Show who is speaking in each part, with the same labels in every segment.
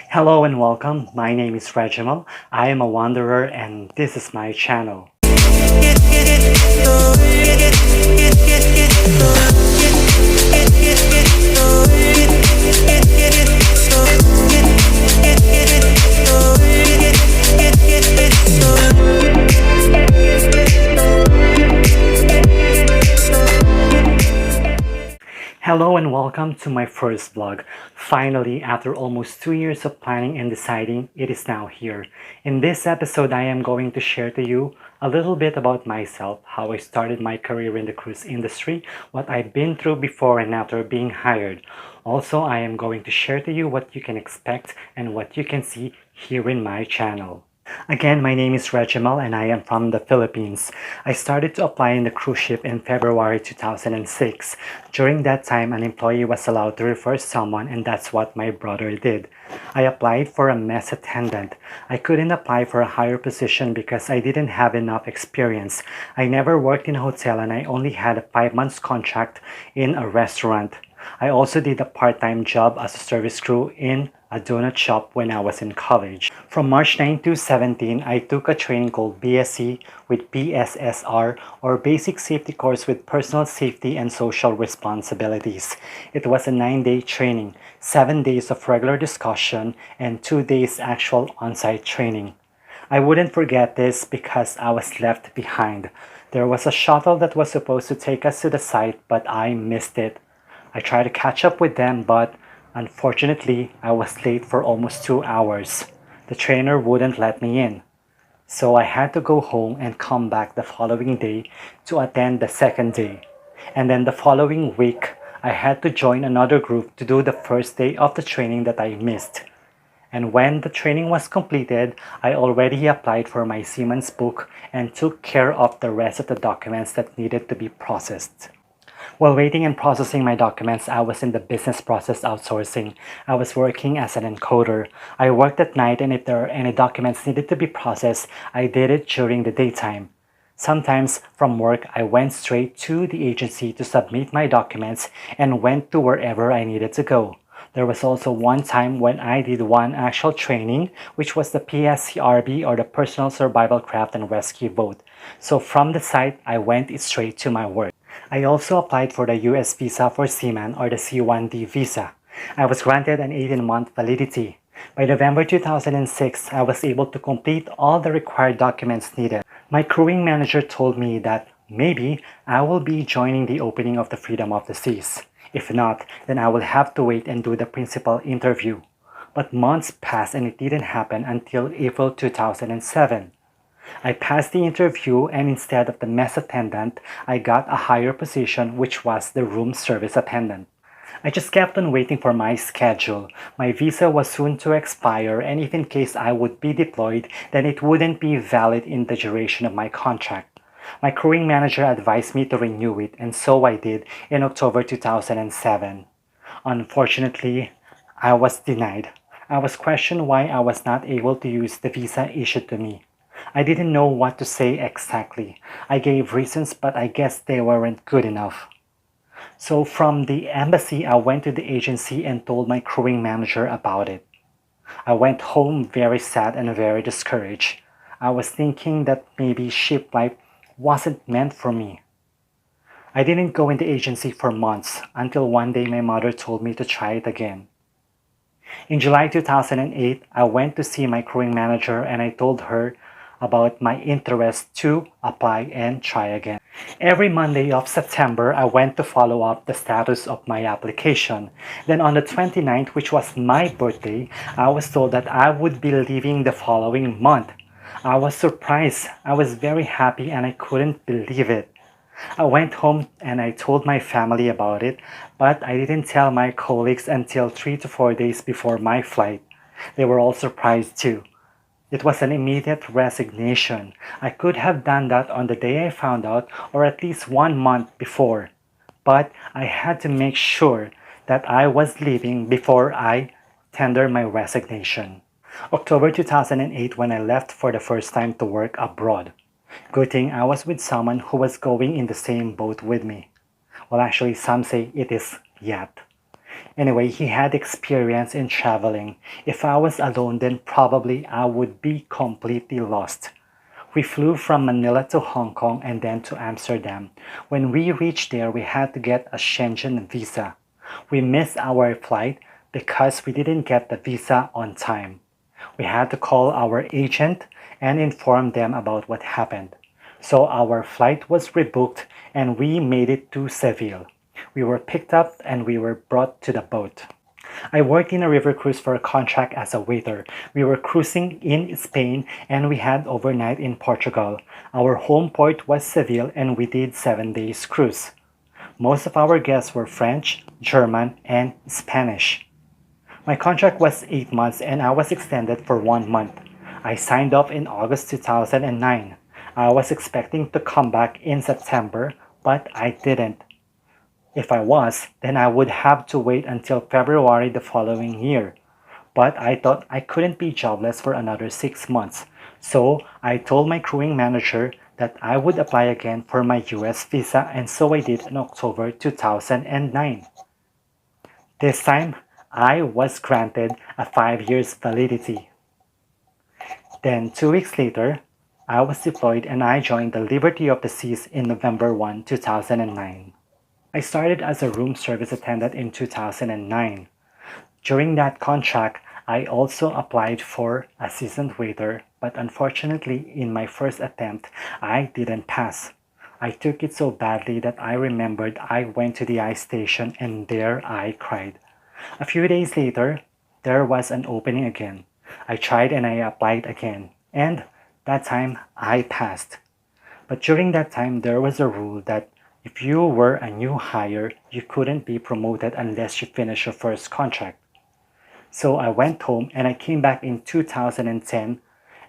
Speaker 1: Hello and welcome. My name is Reginald. I am a wanderer and this is my channel. Hello and welcome to my first vlog. Finally, after almost 2 years of planning and deciding, it is now here. In this episode, I am going to share to you a little bit about myself, how I started my career in the cruise industry, what I've been through before and after being hired. Also, I am going to share to you what you can expect and what you can see here in my channel. Again, my name is Regimal and I am from the Philippines. I started to apply in the cruise ship in February 2006. During that time, an employee was allowed to refer someone and that's what my brother did. I applied for a mess attendant. I couldn't apply for a higher position because I didn't have enough experience. I never worked in a hotel and I only had a 5 months contract in a restaurant. I also did a part-time job as a service crew in a donut shop when I was in college. From March 9 to 17, I took a training called BSc with PSSR or Basic Safety Course with Personal Safety and Social Responsibilities. It was a 9-day training, 7 days of regular discussion, and 2 days actual on-site training. I wouldn't forget this because I was left behind. There was a shuttle that was supposed to take us to the site, but I missed it. I tried to catch up with them, but unfortunately, I was late for almost 2 hours. The trainer wouldn't let me in. So I had to go home and come back the following day to attend the second day. And then the following week, I had to join another group to do the first day of the training that I missed. And when the training was completed, I already applied for my Seaman's book and took care of the rest of the documents that needed to be processed. While waiting and processing my documents, I was in the business process outsourcing. I was working as an encoder. I worked at night and if there are any documents needed to be processed, I did it during the daytime. Sometimes from work, I went straight to the agency to submit my documents and went to wherever I needed to go. There was also one time when I did one actual training, which was the PSCRB or the Personal Survival Craft and Rescue Boat. So from the site, I went straight to my work. I also applied for the US visa for seaman or the C1D visa. I was granted an 18-month validity. By November 2006, I was able to complete all the required documents needed. My crewing manager told me that maybe I will be joining the opening of the Freedom of the Seas. If not, then I will have to wait and do the principal interview. But months passed and it didn't happen until April 2007. I passed the interview and instead of the mess attendant, I got a higher position which was the room service attendant. I just kept on waiting for my schedule. My visa was soon to expire and if in case I would be deployed, then it wouldn't be valid in the duration of my contract. My crewing manager advised me to renew it and so I did in October 2007. Unfortunately, I was denied. I was questioned why I was not able to use the visa issued to me. I didn't know what to say exactly. I gave reasons, but I guess they weren't good enough. So from the embassy, I went to the agency and told my crewing manager about it. I went home very sad and very discouraged. I was thinking that maybe ship life wasn't meant for me. I didn't go in the agency for months until one day my mother told me to try it again. In July 2008, I went to see my crewing manager and I told her about my interest to apply and try again. Every Monday of September, I went to follow up the status of my application. Then on the 29th, which was my birthday, I was told that I would be leaving the following month. I was surprised. I was very happy and I couldn't believe it. I went home and I told my family about it, but I didn't tell my colleagues until 3 to 4 days before my flight. They were all surprised too. It was an immediate resignation. I could have done that on the day I found out or at least 1 month before. But I had to make sure that I was leaving before I tendered my resignation. October 2008 when I left for the first time to work abroad. Good thing I was with someone who was going in the same boat with me. Well, actually, some say it is yacht. Anyway, he had experience in traveling. If I was alone, then probably I would be completely lost. We flew from Manila to Hong Kong and then to Amsterdam. When we reached there, we had to get a Schengen visa. We missed our flight because we didn't get the visa on time. We had to call our agent and inform them about what happened. So our flight was rebooked and we made it to Seville. We were picked up and we were brought to the boat. I worked in a river cruise for a contract as a waiter. We were cruising in Spain and we had overnight in Portugal. Our home port was Seville and we did 7 days cruise. Most of our guests were French, German, and Spanish. My contract was 8 months and I was extended for 1 month. I signed off in August 2009. I was expecting to come back in September, but I didn't. If I was, then I would have to wait until February the following year. But I thought I couldn't be jobless for another 6 months. So I told my crewing manager that I would apply again for my US visa, and so I did in October 2009. This time, I was granted a 5 years validity. Then 2 weeks later, I was deployed and I joined the Liberty of the Seas in November 1, 2009. I started as a room service attendant in 2009. During that contract, I also applied for assistant waiter, but unfortunately, in my first attempt, I didn't pass. I took it so badly that I remembered I went to the ice station and there I cried. A few days later, there was an opening again. I tried and I applied again, and that time I passed. But during that time, there was a rule that if you were a new hire, you couldn't be promoted unless you finished your first contract. So I went home and I came back in 2010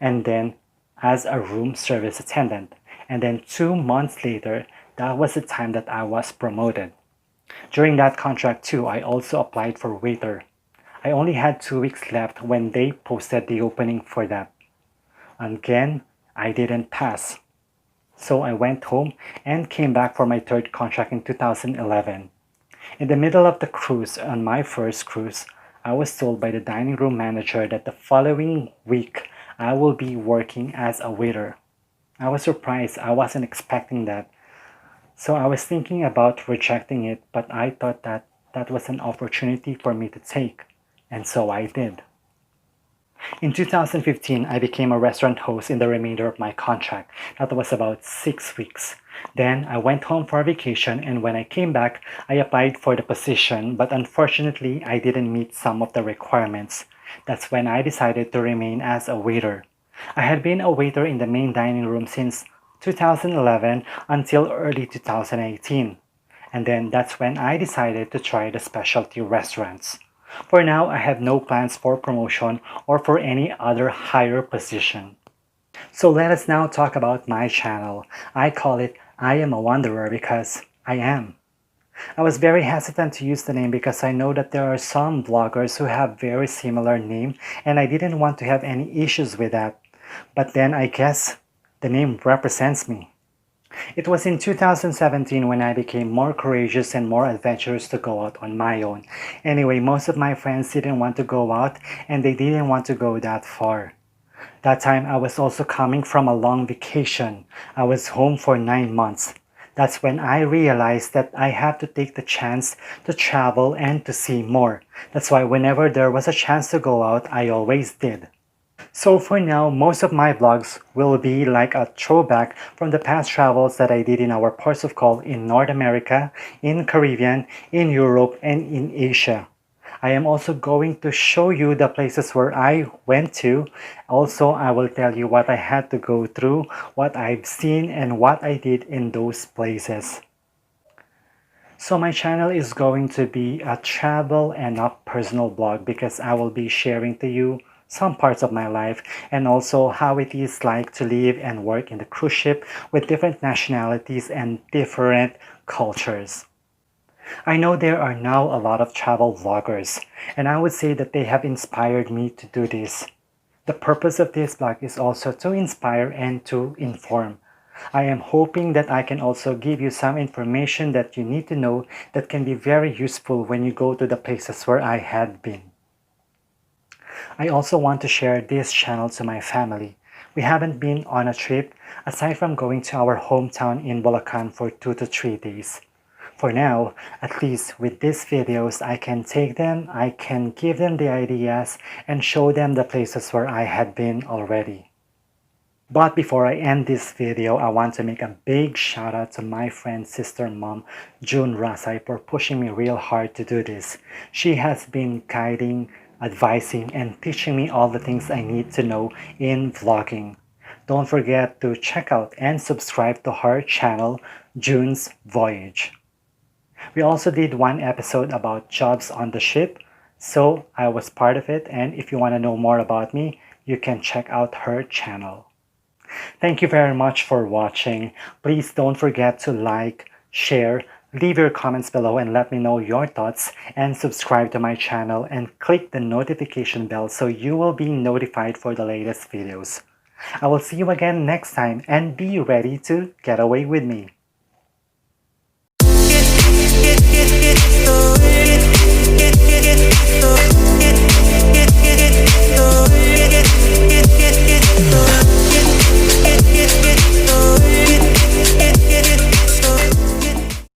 Speaker 1: and then as a room service attendant. And then 2 months later, that was the time that I was promoted. During that contract too, I also applied for waiter. I only had 2 weeks left when they posted the opening for that. Again, I didn't pass. So I went home and came back for my third contract in 2011. In the middle of the cruise, on my first cruise, I was told by the dining room manager that the following week I will be working as a waiter. I was surprised, I wasn't expecting that. So I was thinking about rejecting it, but I thought that that was an opportunity for me to take, and so I did. In 2015, I became a restaurant host in the remainder of my contract. That was about 6 weeks. Then I went home for a vacation, and when I came back, I applied for the position, but unfortunately, I didn't meet some of the requirements. That's when I decided to remain as a waiter. I had been a waiter in the main dining room since 2011 until early 2018. And then that's when I decided to try the specialty restaurants. For now, I have no plans for promotion or for any other higher position. So let us now talk about my channel. I call it I Am a Wanderer because I am. I was very hesitant to use the name because I know that there are some vloggers who have very similar name and I didn't want to have any issues with that. But then I guess the name represents me. It was in 2017 when I became more courageous and more adventurous to go out on my own. Anyway, most of my friends didn't want to go out and they didn't want to go that far. That time I was also coming from a long vacation. I was home for 9 months. That's when I realized that I have to take the chance to travel and to see more. That's why whenever there was a chance to go out, I always did. So for now, most of my vlogs will be like a throwback from the past travels that I did in our ports of call in North America, in Caribbean, in Europe, and in Asia. I am also going to show you the places where I went to. Also, I will tell you what I had to go through, what I've seen, and what I did in those places. So my channel is going to be a travel and a personal blog because I will be sharing to you some parts of my life and also how it is like to live and work in the cruise ship with different nationalities and different cultures. I know there are now a lot of travel vloggers, and I would say that they have inspired me to do this. The purpose of this blog is also to inspire and to inform. I am hoping that I can also give you some information that you need to know that can be very useful when you go to the places where I had been. I also want to share this channel to my family. We haven't been on a trip aside from going to our hometown in Bulacan for 2 to 3 days. For now, at least with these videos, I can take them, I can give them the ideas, and show them the places where I had been already. But before I end this video, I want to make a big shout out to my friend, sister, mom, June Rasay, for pushing me real hard to do this. She has been guiding, advising, and teaching me all the things I need to know in vlogging. Don't forget to check out and subscribe to her channel, June's Voyage. We also did one episode about jobs on the ship, so I was part of it, and if you want to know more about me, you can check out her channel. Thank you very much for watching. Please don't forget to like, share, leave your comments below and let me know your thoughts, and subscribe to my channel and click the notification bell so you will be notified for the latest videos. I will see you again next time, and be ready to get away with me.